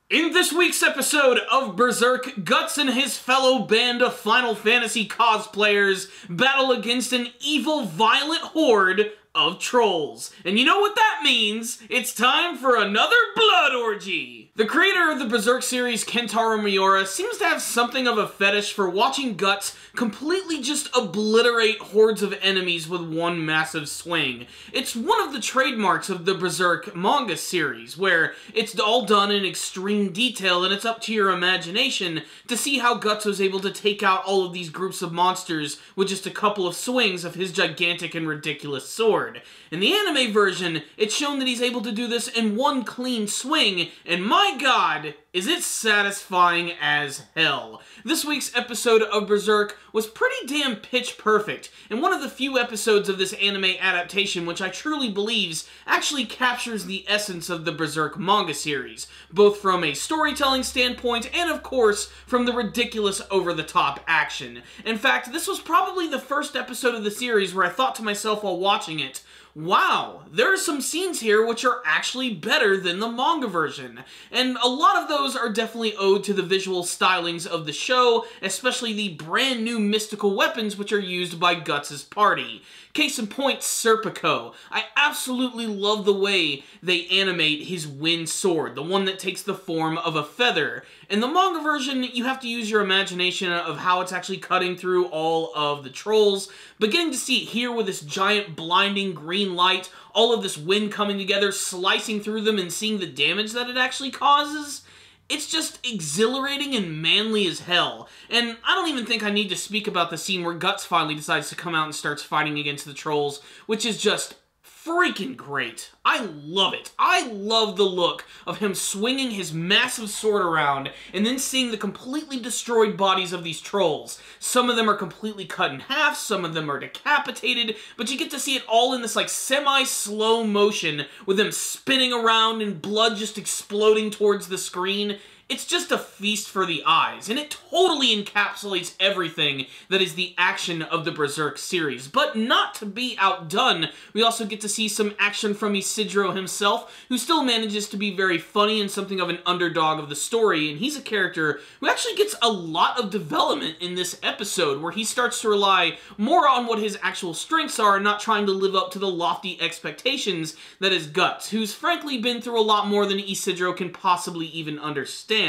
In this week's episode of Berserk, Guts and his fellow band of Final Fantasy cosplayers battle against an evil, violent horde of trolls. And you know what that means? It's time for another blood orgy! The creator of the Berserk series, Kentaro Miura, seems to have something of a fetish for watching Guts completely just obliterate hordes of enemies with one massive swing. It's one of the trademarks of the Berserk manga series, where it's all done in extreme detail and it's up to your imagination to see how Guts was able to take out all of these groups of monsters with just a couple of swings of his gigantic and ridiculous sword. In the anime version, it's shown that he's able to do this in one clean swing, and my god, is it satisfying as hell. This week's episode of Berserk was pretty damn pitch perfect, and one of the few episodes of this anime adaptation which I truly believes actually captures the essence of the Berserk manga series, both from a storytelling standpoint and of course from the ridiculous over-the-top action. In fact, this was probably the first episode of the series where I thought to myself while watching it, wow, there are some scenes here which are actually better than the manga version. And a lot of those are definitely owed to the visual stylings of the show, especially the brand new mystical weapons which are used by Guts' party. Case in point, Serpico. I absolutely love the way they animate his wind sword, the one that takes the form of a feather. In the manga version, you have to use your imagination of how it's actually cutting through all of the trolls, but getting to see it here with this giant blinding green light, all of this wind coming together, slicing through them, and seeing the damage that it actually causes, it's just exhilarating and manly as hell. And I don't even think I need to speak about the scene where Guts finally decides to come out and starts fighting against the trolls, which is just freaking great. I love it. I love the look of him swinging his massive sword around and then seeing the completely destroyed bodies of these trolls. Some of them are completely cut in half, some of them are decapitated, but you get to see it all in this like semi-slow motion with them spinning around and blood just exploding towards the screen. It's just a feast for the eyes, and it totally encapsulates everything that is the action of the Berserk series. But not to be outdone, we also get to see some action from Isidro himself, who still manages to be very funny and something of an underdog of the story, and he's a character who actually gets a lot of development in this episode, where he starts to rely more on what his actual strengths are and not trying to live up to the lofty expectations that is Guts, who's frankly been through a lot more than Isidro can possibly even understand.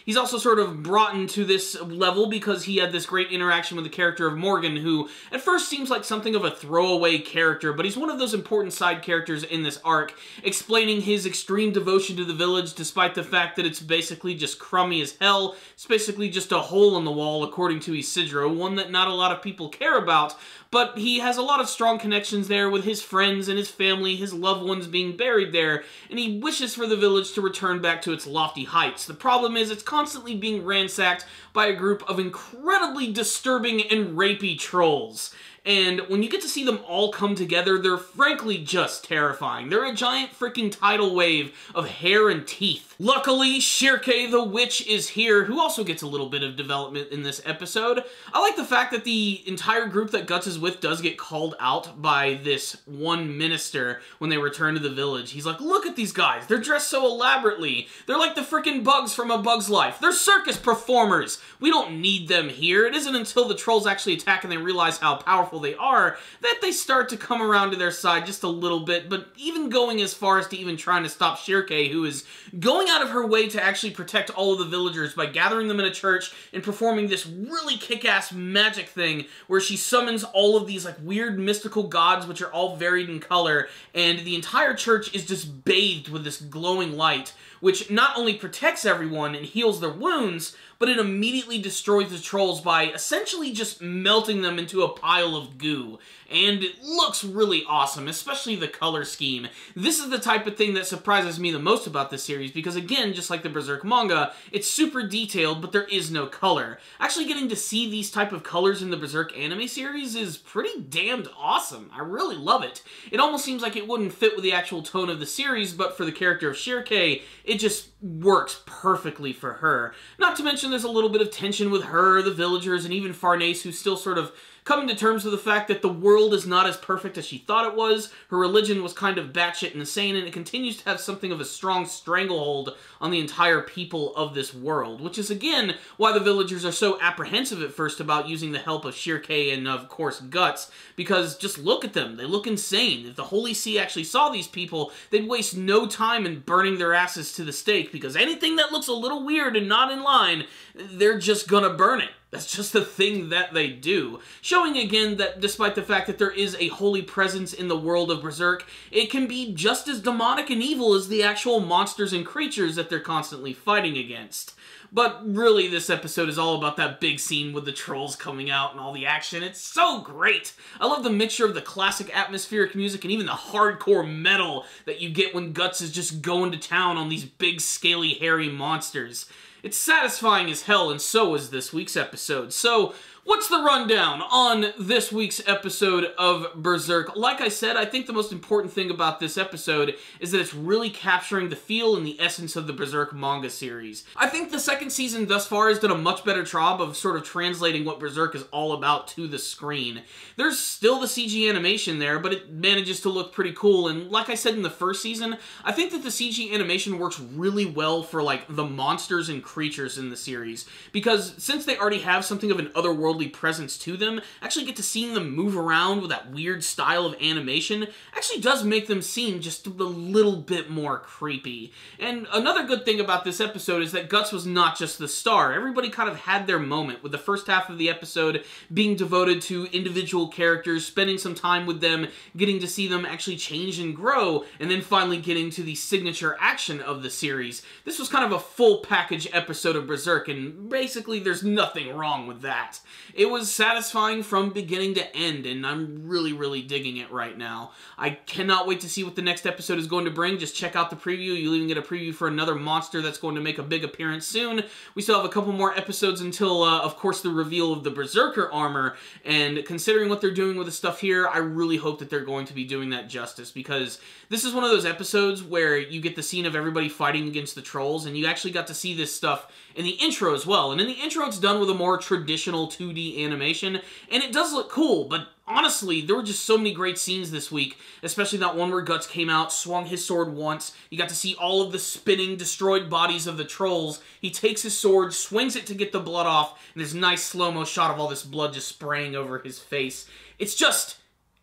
He's also sort of brought into this level because he had this great interaction with the character of Morgan, who at first seems like something of a throwaway character, but he's one of those important side characters in this arc, explaining his extreme devotion to the village despite the fact that it's basically just crummy as hell. It's basically just a hole in the wall, according to Isidro, one that not a lot of people care about, but he has a lot of strong connections there with his friends and his family, his loved ones being buried there, and he wishes for the village to return back to its lofty heights. The problem is it's constantly being ransacked by a group of incredibly disturbing and rapey trolls. And when you get to see them all come together, they're frankly just terrifying. They're a giant freaking tidal wave of hair and teeth. Luckily, Shirke the Witch is here, who also gets a little bit of development in this episode. I like the fact that the entire group that Guts is with does get called out by this one minister when they return to the village. He's like, look at these guys, they're dressed so elaborately. They're like the freaking bugs from A Bug's Life. They're circus performers. We don't need them here. It isn't until the trolls actually attack and they realize how powerful they are that they start to come around to their side just a little bit, but even going as far as to even trying to stop Shirke, who is going out of her way to actually protect all of the villagers by gathering them in a church and performing this really kick-ass magic thing where she summons all of these like weird mystical gods which are all varied in color, and the entire church is just bathed with this glowing light, which not only protects everyone and heals their wounds, but it immediately destroys the trolls by essentially just melting them into a pile of goo. And it looks really awesome, especially the color scheme. This is the type of thing that surprises me the most about this series, because again, just like the Berserk manga, it's super detailed, but there is no color. Actually getting to see these type of colors in the Berserk anime series is pretty damned awesome. I really love it. It almost seems like it wouldn't fit with the actual tone of the series, but for the character of Shirke, it just works perfectly for her. Not to mention there's a little bit of tension with her, the villagers, and even Farnese, who's still sort of coming to terms with the fact that the world is not as perfect as she thought it was, her religion was kind of batshit insane, and it continues to have something of a strong stranglehold on the entire people of this world, which is, again, why the villagers are so apprehensive at first about using the help of Shirkei and, of course, Guts, because just look at them. They look insane. If the Holy See actually saw these people, they'd waste no time in burning their asses to the stake, because anything that looks a little weird and not in line, they're just gonna burn it. That's just the thing that they do. Showing again that despite the fact that there is a holy presence in the world of Berserk, it can be just as demonic and evil as the actual monsters and creatures that they're constantly fighting against. But really, this episode is all about that big scene with the trolls coming out and all the action. It's so great! I love the mixture of the classic atmospheric music and even the hardcore metal that you get when Guts is just going to town on these big, scaly, hairy monsters. It's satisfying as hell, and so is this week's episode. So, what's the rundown on this week's episode of Berserk? Like I said, I think the most important thing about this episode is that it's really capturing the feel and the essence of the Berserk manga series. I think the second season thus far has done a much better job of sort of translating what Berserk is all about to the screen. There's still the CG animation there, but it manages to look pretty cool, and like I said in the first season, I think that the CG animation works really well for, like, the monsters and creatures in the series, because since they already have something of an otherworldly presence to them, actually get to seeing them move around with that weird style of animation actually does make them seem just a little bit more creepy. And another good thing about this episode is that Guts was not just the star. Everybody kind of had their moment, with the first half of the episode being devoted to individual characters, spending some time with them, getting to see them actually change and grow, and then finally getting to the signature action of the series. This was kind of a full package episode of Berserk, and basically there's nothing wrong with that. It was satisfying from beginning to end, and I'm really, really digging it right now. I cannot wait to see what the next episode is going to bring. Just check out the preview. You'll even get a preview for another monster that's going to make a big appearance soon. We still have a couple more episodes until, of course, the reveal of the Berserker armor, and considering what they're doing with the stuff here, I really hope that they're going to be doing that justice, because this is one of those episodes where you get the scene of everybody fighting against the trolls, and you actually got to see this stuff in the intro as well. And in the intro, it's done with a more traditional 2D animation, and it does look cool, but honestly, there were just so many great scenes this week, especially that one where Guts came out, swung his sword once, you got to see all of the spinning, destroyed bodies of the trolls, he takes his sword, swings it to get the blood off, and there's a nice slow-mo shot of all this blood just spraying over his face. It's just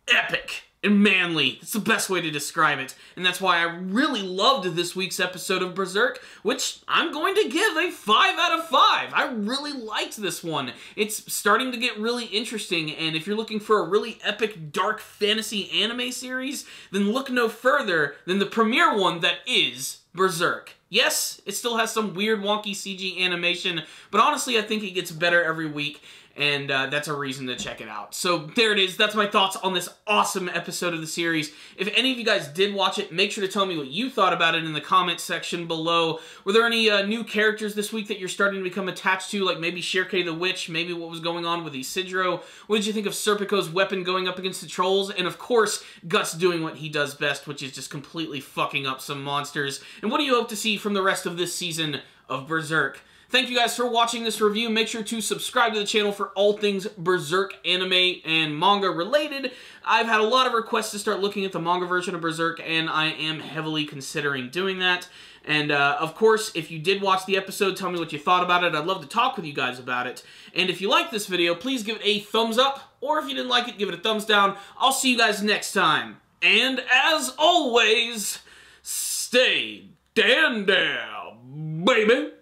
epic and manly. It's the best way to describe it. And that's why I really loved this week's episode of Berserk, which I'm going to give a 5 out of 5. I really liked this one. It's starting to get really interesting, and if you're looking for a really epic, dark fantasy anime series, then look no further than the premiere one that is Berserk. Yes, it still has some weird, wonky CG animation, but honestly, I think it gets better every week, and that's a reason to check it out. So there it is. That's my thoughts on this awesome episode of the series. If any of you guys did watch it, make sure to tell me what you thought about it in the comment section below. Were there any new characters this week that you're starting to become attached to, like maybe Shirkei the Witch, maybe what was going on with Isidro? What did you think of Serpico's weapon going up against the trolls? And of course, Guts doing what he does best, which is just completely fucking up some monsters. And what do you hope to see from the rest of this season of Berserk? Thank you guys for watching this review. Make sure to subscribe to the channel for all things Berserk anime and manga related. I've had a lot of requests to start looking at the manga version of Berserk, and I am heavily considering doing that. And, of course, if you did watch the episode, tell me what you thought about it. I'd love to talk with you guys about it. And if you liked this video, please give it a thumbs up, or if you didn't like it, give it a thumbs down. I'll see you guys next time. And, as always, stay down, baby!